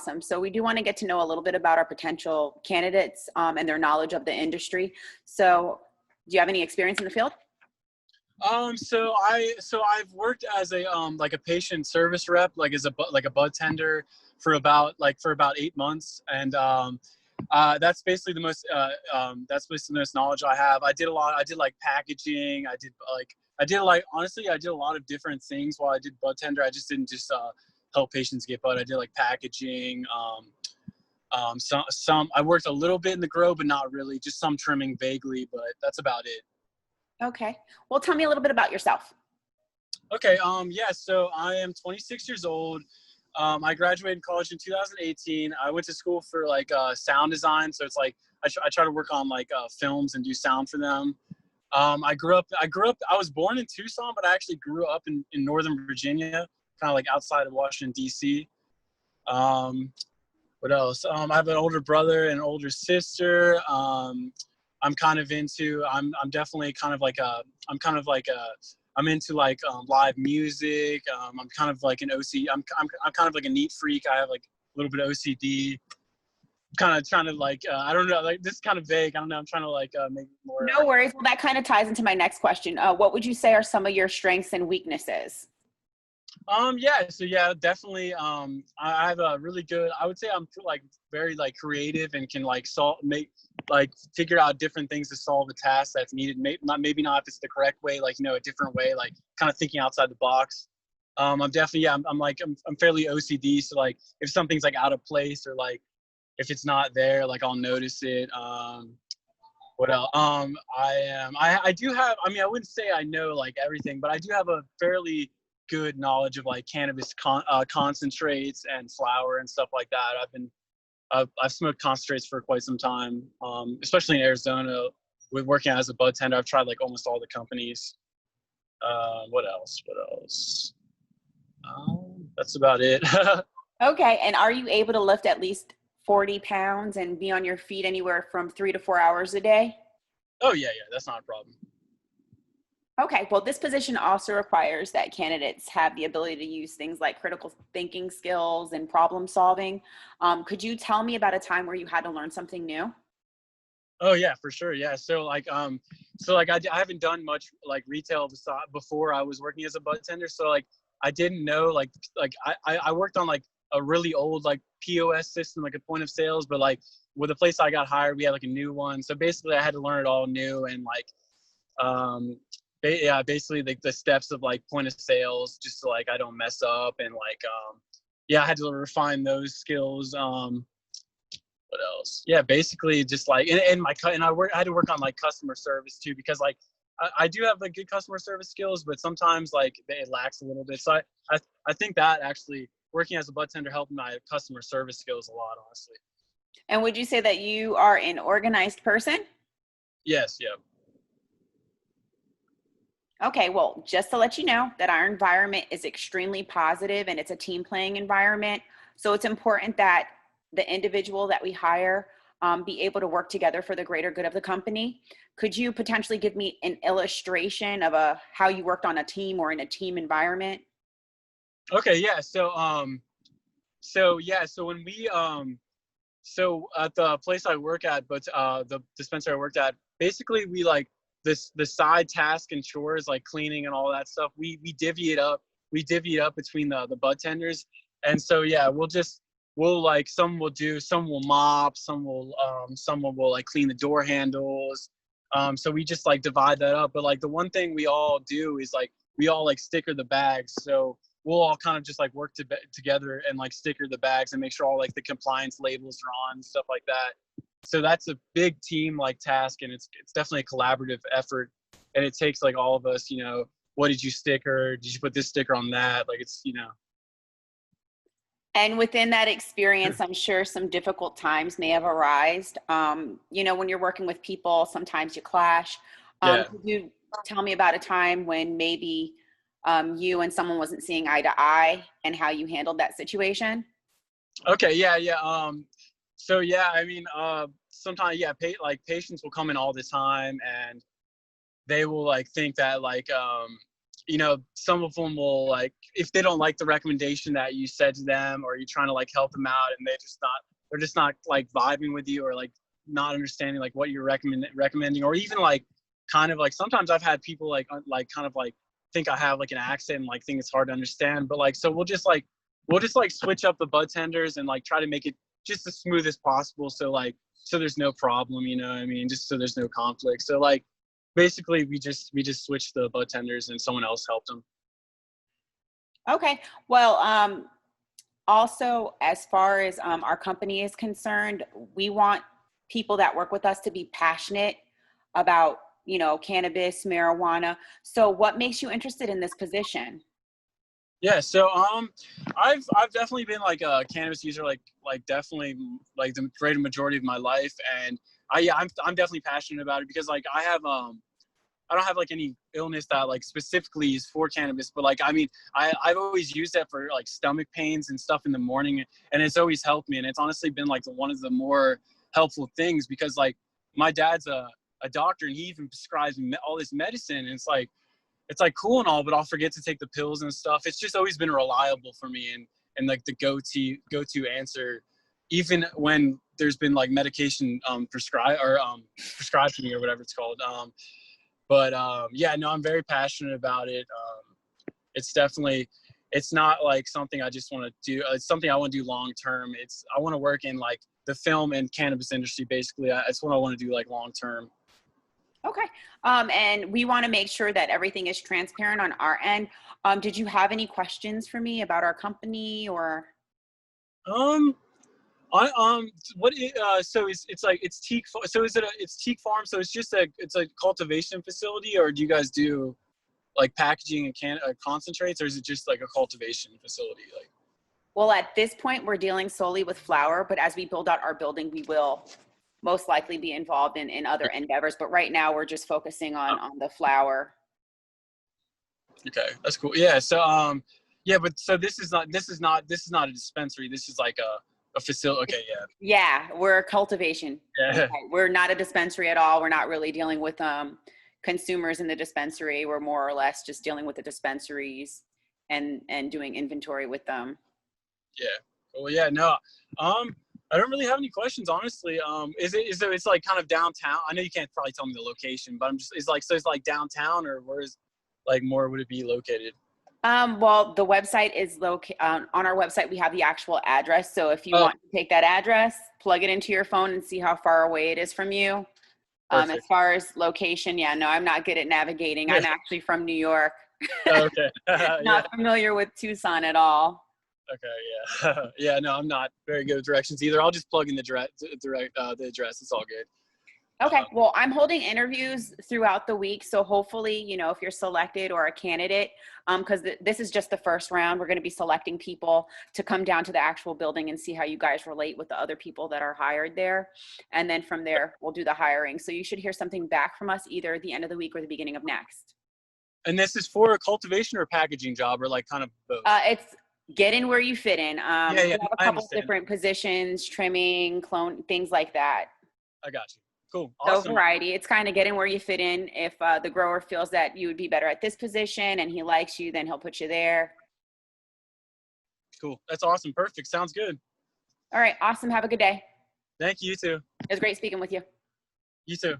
awesome. So we do want to get to know a little bit about our potential candidates and their knowledge of the industry. So do you have any experience in the field? So I've worked as a like a patient service rep, like as a bud tender for about 8 months, and that's basically the most knowledge I have. I did like packaging. Honestly, I did a lot of different things while I did bud tender. I just didn't just help patients get bud. I did like packaging. Some I worked a little bit in the grow, but not really. Just some trimming vaguely, but that's about it. Okay. Well, tell me a little bit about yourself. Okay. Yeah. So I am 26 years old. I graduated college in 2018. I went to school for like sound design. So it's like I try to work on like films and do sound for them. I was born in Tucson, but I actually grew up in Northern Virginia, kind of like outside of Washington, D.C. What else? I have an older brother and an older sister. I'm kind of into, I'm definitely kind of like I'm into like live music. I'm kind of like an OC. I'm kind of like a neat freak. I have like a little bit of OCD. Kind of trying to like, I don't know, like this is kind of vague. I don't know. I'm trying to like make it more. No worries. Well, that kind of ties into my next question. What would you say are some of your strengths and weaknesses? Yeah, definitely. I have a really good, I would say I'm like very like creative and can like figure out different things to solve a task that's needed. Maybe not if it's the correct way, like, a different way, like kind of thinking outside the box. I'm definitely, yeah, I'm fairly OCD. So like if something's like out of place or like, if it's not there, like I'll notice it. What else? I do have, I wouldn't say I know like everything, but I do have a fairly good knowledge of like cannabis concentrates and flower and stuff like that. I've smoked concentrates for quite some time, especially in Arizona. With working as a bud tender, I've tried like almost all the companies. What else? That's about it. Okay. And are you able to lift at least 40 pounds and be on your feet anywhere from 3 to 4 hours a day? Oh yeah, that's not a problem. Okay, well, this position also requires that candidates have the ability to use things like critical thinking skills and problem solving. Could you tell me about a time where you had to learn something new? Oh yeah, for sure. Yeah. So I haven't done much like retail before I was working as a bud tender. So like I didn't know I worked on like a really old like POS system, like a point of sales, but like with the place I got hired, we had like a new one. So basically I had to learn it all new and like basically like the steps of like point of sales, just so like I don't mess up and like I had to refine those skills. What else? Yeah, basically just like I had to work on like customer service too, because like I do have like good customer service skills, but sometimes like it lacks a little bit. So I think that actually working as a bud tender helped my customer service skills a lot, honestly. And would you say that you are an organized person? Yes. Yeah. Okay, well, just to let you know that our environment is extremely positive and it's a team playing environment. So it's important that the individual that we hire be able to work together for the greater good of the company. Could you potentially give me an illustration of how you worked on a team or in a team environment? Okay. Yeah. So when we so at the place I work at, but the dispensary I worked at, basically we like the side task and chores like cleaning and all that stuff. We divvy it up. We divvy it up between the bud tenders. And so yeah, we'll like some will mop, some will like clean the door handles. So we just like divide that up. But like the one thing we all do is like we all like sticker the bags. So we'll all kind of just like work together and like sticker the bags and make sure all like the compliance labels are on and stuff like that. So that's a big team like task, and it's definitely a collaborative effort, and it takes like all of us, what did you sticker? Did you put this sticker on that? Like it's. And within that experience, I'm sure some difficult times may have arisen. When you're working with people, sometimes you clash. Yeah. Could you tell me about a time when maybe you and someone wasn't seeing eye to eye and how you handled that situation? Okay. Yeah. So yeah, sometimes patients will come in all the time, and they will like think that like you know, some of them will like, if they don't like the recommendation that you said to them, or you're trying to like help them out and they're just not like vibing with you, or like not understanding like what you're recommending, or even like kind of like, sometimes I've had people like kind of like think I have like an accent and like think it's hard to understand, but like, so we'll just like switch up the bud tenders and like try to make it just as smooth as possible. So like, so there's no problem, you know what I mean? Just so there's no conflict. So like, basically we just switched the bud tenders and someone else helped them. Okay. Well, also, as far as our company is concerned, we want people that work with us to be passionate about, you know, cannabis, marijuana. So what makes you interested in this position? Yeah, so I've definitely been like a cannabis user, like definitely like the greater majority of my life, and I'm definitely passionate about it because like I don't have like any illness that like specifically is for cannabis, but like I mean I've always used that for like stomach pains and stuff in the morning, and it's always helped me, and it's honestly been like one of the more helpful things because like my dad's a doctor and he even prescribes me all this medicine, and it's like cool and all, but I'll forget to take the pills and stuff. It's just always been reliable for me, and like the go-to answer, even when there's been like medication prescribed to me or whatever it's called. Yeah, no, I'm very passionate about it. It's definitely, it's not like something I just want to do. It's something I want to do long term. I want to work in like the film and cannabis industry. Basically, it's what I want to do like long term. Okay. And we want to make sure that everything is transparent on our end. Did you have any questions for me about our company or? Um, so it's like it's teak. So it's teak farm. So it's a cultivation facility, or do you guys do like packaging and concentrates, or is it just like a cultivation facility? Like, Well, at this point, we're dealing solely with flower, but as we build out our building, we will most likely be involved in other endeavors. But right now, we're just focusing on the flower. okay, that's cool. Yeah. So yeah, but so this is not a dispensary. This is like a facility. Okay. Yeah. Yeah, we're a cultivation. Yeah. We're not a dispensary at all. We're not really dealing with consumers in the dispensary. We're more or less just dealing with the dispensaries and doing inventory with them. Yeah. Cool. Yeah. No. I don't really have any questions, honestly. It's like kind of downtown. I know you can't probably tell me the location, but it's like downtown, or where is like more would it be located? Well, the website is located on our website. We have the actual address. So if you Oh, want to take that address, plug it into your phone and see how far away it is from you. As perfect. far as location, yeah, no, I'm not good at navigating. Yeah. I'm actually from New York. Okay. Yeah. Not familiar with Tucson at all. Okay. Yeah. Yeah. No, I'm not very good with directions either. I'll just plug in the address. It's all good. Okay, Um, well, I'm holding interviews throughout the week. So hopefully, you know, if you're selected or a candidate, because this is just the first round, we're going to be selecting people to come down to the actual building and see how you guys relate with the other people that are hired there. And then from there, we'll do the hiring. So you should hear something back from us either at the end of the week or the beginning of next. and this is for a cultivation or packaging job, or like kind of both? It's get in where you fit in. Yeah. We Yeah. have a I couple of understand. different positions, trimming, clone, things like that. I got you. Cool. So Awesome. variety, it's kind of getting where you fit in. If the grower feels that you would be better at this position and he likes you, then he'll put you there. Cool. That's awesome. Perfect. Sounds good. All right, awesome. Have a good day. Thank you. You too. It was great speaking with you. You too.